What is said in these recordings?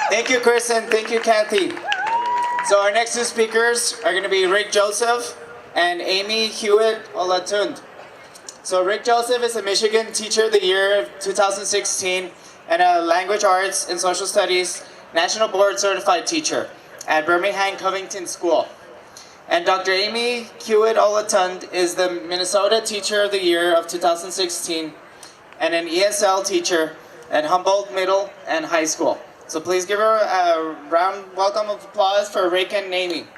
Thank you, Chris, and thank you, Kathy. So our next two speakers are going to be Rick Joseph and Amy Hewett-Olatunde. So Rick Joseph is a Michigan Teacher of the Year of 2016 and a Language Arts and Social Studies National Board Certified Teacher at Birmingham Covington School. And Dr. Amy Hewett-Olatunde is the Minnesota Teacher of the Year of 2016 and an ESL teacher at Humboldt Middle and High School. So please give her a round welcome of applause for Rick and Amy.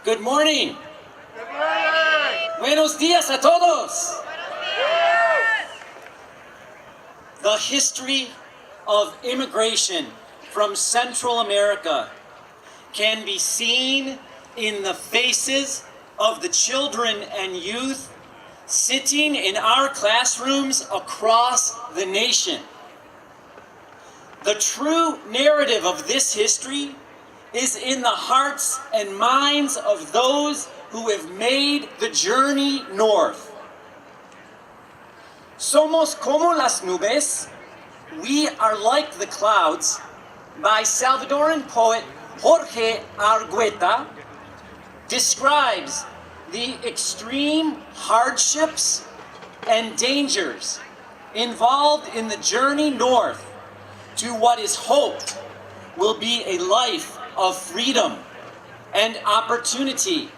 Good morning. Good morning. Buenos días a todos. The history of immigration from Central America can be seen in the faces of the children and youth sitting in our classrooms across the nation. The true narrative of this history is in the hearts and minds of those who have made the journey north. Somos como las nubes, we are like the clouds, by Salvadoran poet Jorge Argueta, describes the extreme hardships and dangers involved in the journey north to what is hoped will be a life of freedom and opportunity.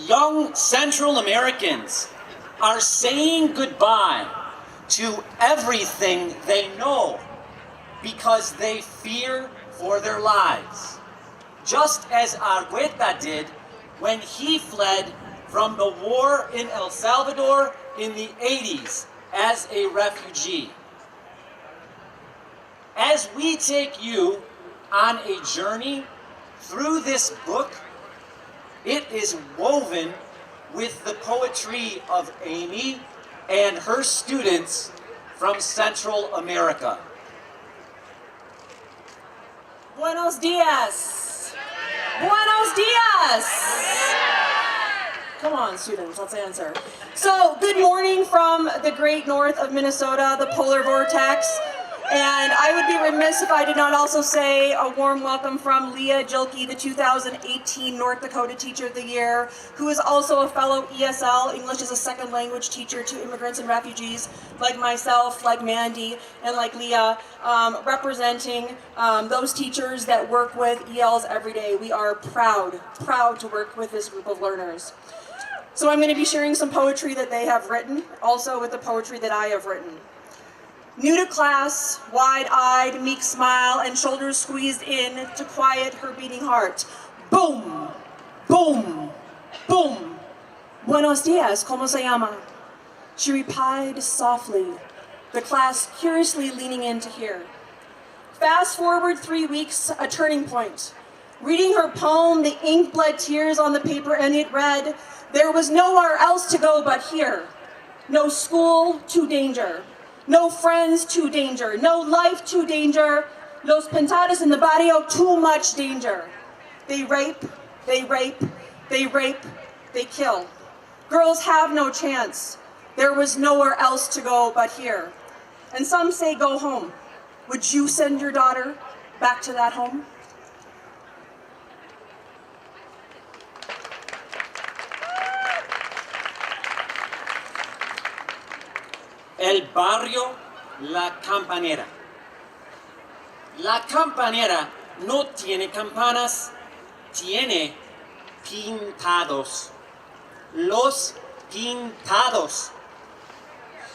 Young Central Americans are saying goodbye to everything they know because they fear for their lives, just as Argueta did when he fled from the war in El Salvador in the 80s as a refugee. As we take you on a journey through this book, it is woven with the poetry of Amy and her students from Central America. Buenos días. Buenos días. Come on, students, let's answer. So, good morning from the great north of Minnesota, the polar vortex. And I would be remiss if I did not also say a warm welcome from Leah Jilke, the 2018 North Dakota Teacher of the Year, who is also a fellow ESL, English as a Second Language teacher to immigrants and refugees, like myself, like Mandy, and like Leah, representing those teachers that work with ELs every day. We are proud to work with this group of learners. So I'm going to be sharing some poetry that they have written, also with the poetry that I have written. New to class, wide-eyed, meek smile, and shoulders squeezed in to quiet her beating heart. Boom, boom, boom. Buenos dias, ¿cómo se llama? She replied softly, the class curiously leaning in to hear. Fast forward 3 weeks, a turning point. Reading her poem, the ink bled tears on the paper, and it read, there was nowhere else to go but here. No school, to danger. No friends, too danger. No life, too danger. Los pintados in the barrio, too much danger. They rape, they rape, they rape, they kill. Girls have no chance. There was nowhere else to go but here. And some say go home. Would you send your daughter back to that home? El barrio La Campanera. La campanera no tiene campanas, tiene pintados. Los pintados.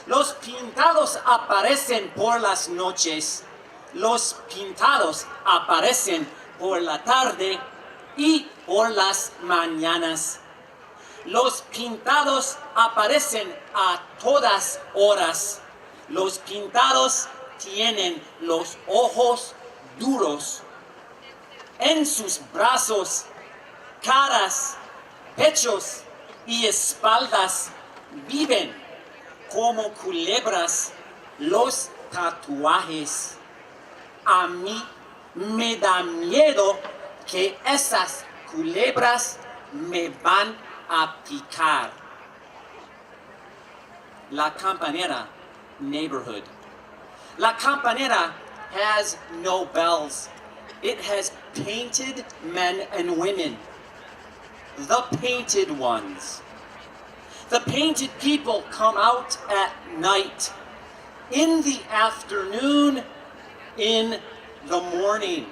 Los pintados aparecen por las noches. Los pintados aparecen por la tarde y por las mañanas. Los pintados aparecen a todas horas. Los pintados tienen los ojos duros. En sus brazos, caras, pechos y espaldas viven como culebras los tatuajes. A mí me da miedo que esas culebras me van a picar. La Campanera neighborhood. La Campanera has no bells. It has painted men and women. The painted ones. The painted people come out at night, in the afternoon, in the morning.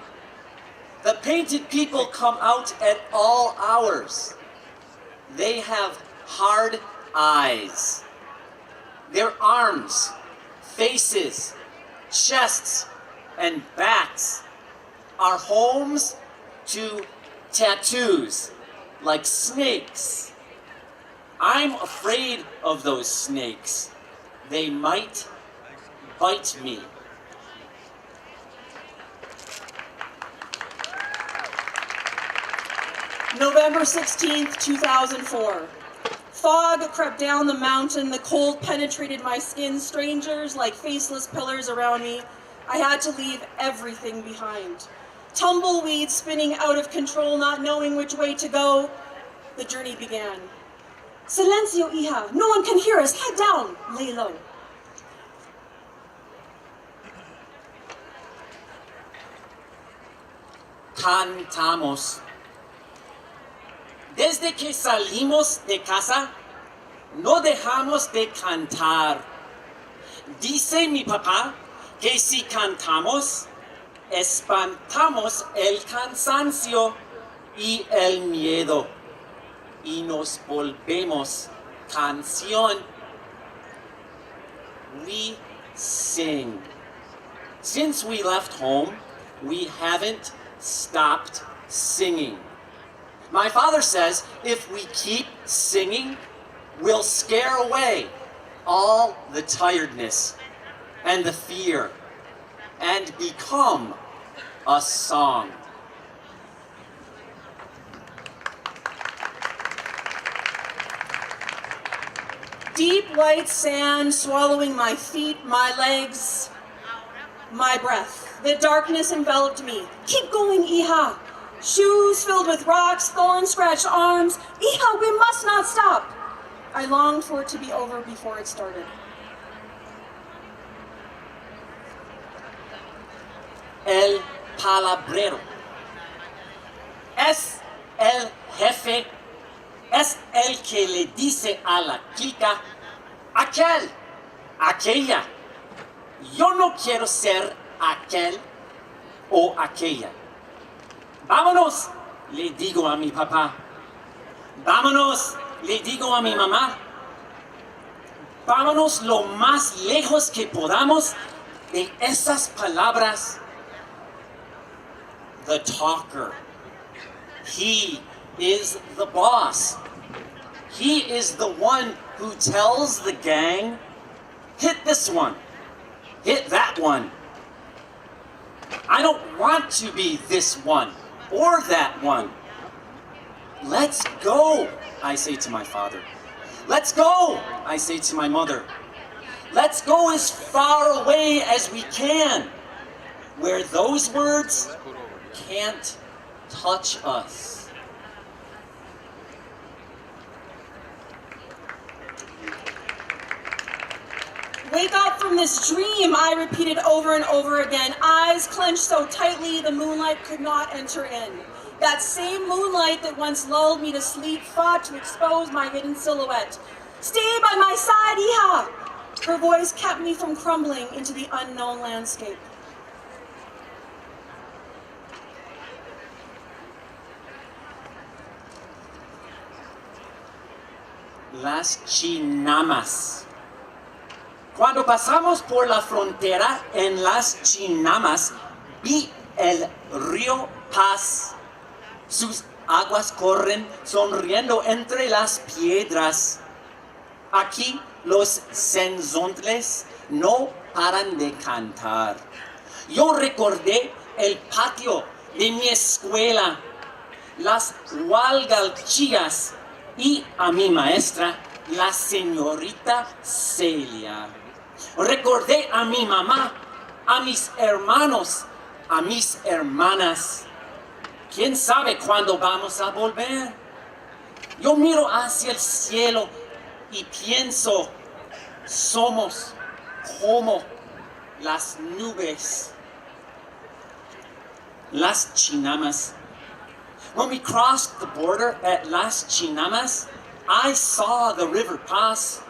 The painted people come out at all hours. They have hard eyes. Their arms, faces, chests, and backs are homes to tattoos like snakes. I'm afraid of those snakes. They might bite me. November 16th, 2004. Fog crept down the mountain, the cold penetrated my skin, strangers like faceless pillars around me. I had to leave everything behind. Tumbleweed spinning out of control, not knowing which way to go. The journey began. Silencio, hija. No one can hear us. Head down. Lay low. Cantamos. Desde que salimos de casa, no dejamos de cantar. Dice mi papá que si cantamos, espantamos el cansancio y el miedo y nos volvemos canción. We sing. Since we left home, we haven't stopped singing. My father says if we keep singing, we'll scare away all the tiredness and the fear and become a song. Deep white sand swallowing my feet, my legs, my breath. The darkness enveloped me. Keep going, hija. Shoes filled with rocks, thorn-scratched arms. Hija, we must not stop. I longed for it to be over before it started. El palabrero. Es el jefe. Es el que le dice a la clica, aquel, aquella. Yo no quiero ser aquel o aquella. Vámonos, le digo a mi papá. Vámonos, le digo a mi mamá. Vámonos lo más lejos que podamos de esas palabras. The talker. He is the boss. He is the one who tells the gang, hit this one, hit that one. I don't want to be this one or that one. Let's go, I say to my father. Let's go, I say to my mother. Let's go as far away as we can, where those words can't touch us. Wake up from this dream, I repeated over and over again, eyes clenched so tightly the moonlight could not enter in. That same moonlight that once lulled me to sleep fought to expose my hidden silhouette. Stay by my side, hija! Her voice kept me from crumbling into the unknown landscape. Las chinamas. Cuando pasamos por la frontera en las chinamas, vi el río Paz. Sus aguas corren sonriendo entre las piedras. Aquí los senzontles no paran de cantar. Yo recordé el patio de mi escuela, las hualgalchillas y a mi maestra, la señorita Celia. Recordé a mi mamá, a mis hermanos, a mis hermanas. ¿Quién sabe cuándo vamos a volver? Yo miro hacia el cielo y pienso, somos como las nubes, Las Chinamas. When we crossed the border at Las Chinamas, I saw the river Paso.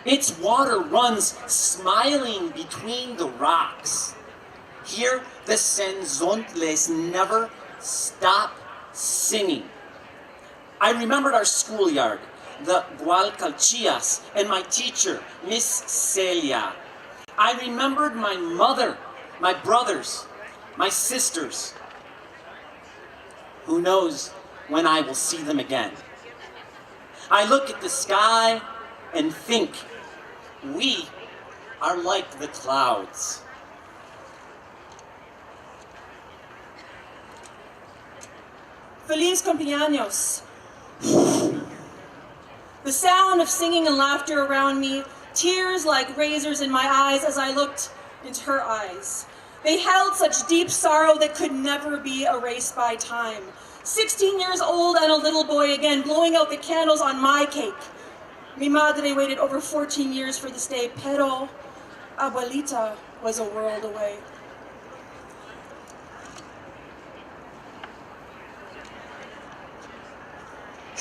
Its water runs smiling between the rocks. Here, the senzontles never stop singing. I remembered our schoolyard, the Gualcalchillas, and my teacher, Miss Celia. I remembered my mother, my brothers, my sisters. Who knows when I will see them again? I look at the sky and think, we are like the clouds. Feliz cumpleaños. The sound of singing and laughter around me, tears like razors in my eyes as I looked into her eyes. They held such deep sorrow that could never be erased by time. 16 years old and a little boy again, blowing out the candles on my cake. Mi madre waited over 14 years for this day, pero abuelita was a world away.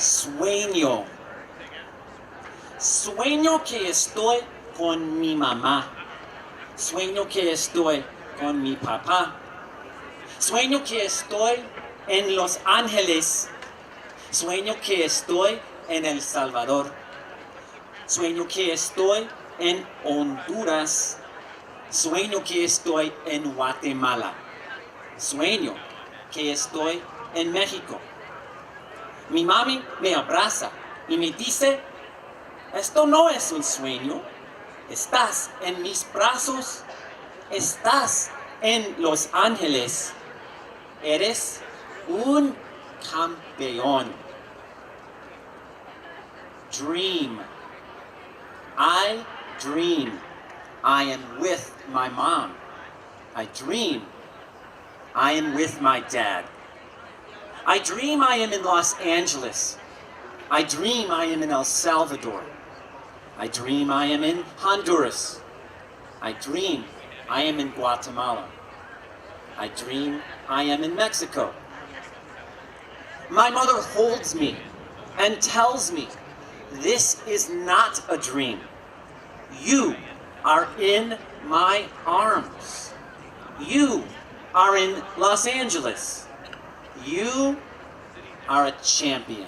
Sueño. Sueño que estoy con mi mamá. Sueño que estoy con mi papá. Sueño que estoy en Los Ángeles. Sueño que estoy en El Salvador. Sueño que estoy en Honduras. Sueño que estoy en Guatemala. Sueño que estoy en México. Mi mami me abraza y me dice, esto no es un sueño, estás en mis brazos, estás en Los Ángeles, eres un campeón. Dream. I dream I am with my mom. I dream I am with my dad. I dream I am in Los Angeles. I dream I am in El Salvador. I dream I am in Honduras. I dream I am in Guatemala. I dream I am in Mexico. My mother holds me and tells me, this is not a dream. You are in my arms. You are in Los Angeles. You are a champion.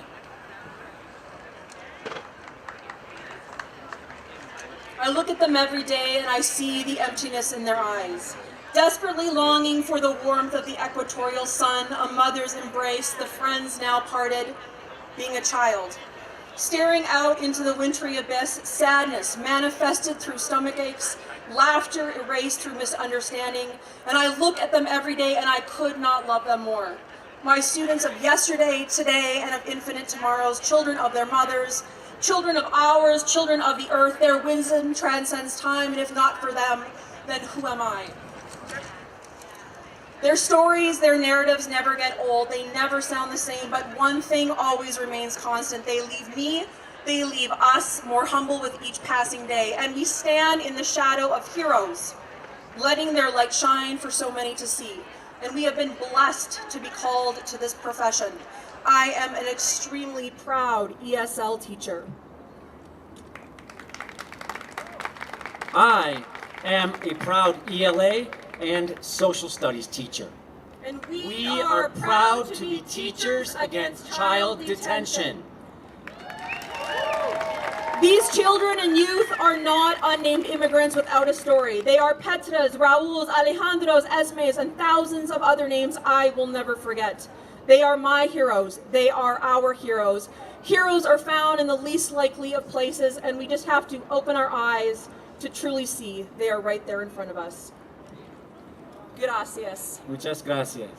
I look at them every day and I see the emptiness in their eyes. Desperately longing for the warmth of the equatorial sun, a mother's embrace, the friends now parted, being a child. Staring out into the wintry abyss, sadness manifested through stomach aches, laughter erased through misunderstanding, and I look at them every day and I could not love them more. My students of yesterday, today, and of infinite tomorrows, children of their mothers, children of ours, children of the earth, their wisdom transcends time, and if not for them, then who am I? Their stories, their narratives never get old, they never sound the same, but one thing always remains constant. They leave me, they leave us more humble with each passing day, and we stand in the shadow of heroes, letting their light shine for so many to see. And we have been blessed to be called to this profession. I am an extremely proud ESL teacher. I am a proud ELA and social studies teacher. And We are proud to be teachers against child detention. These children and youth are not unnamed immigrants without a story. They are Petras, Raúls, Alejandros, Esmes, and thousands of other names I will never forget. They are my heroes. They are our heroes. Heroes are found in the least likely of places, and we just have to open our eyes to truly see they are right there in front of us. Gracias. Muchas gracias.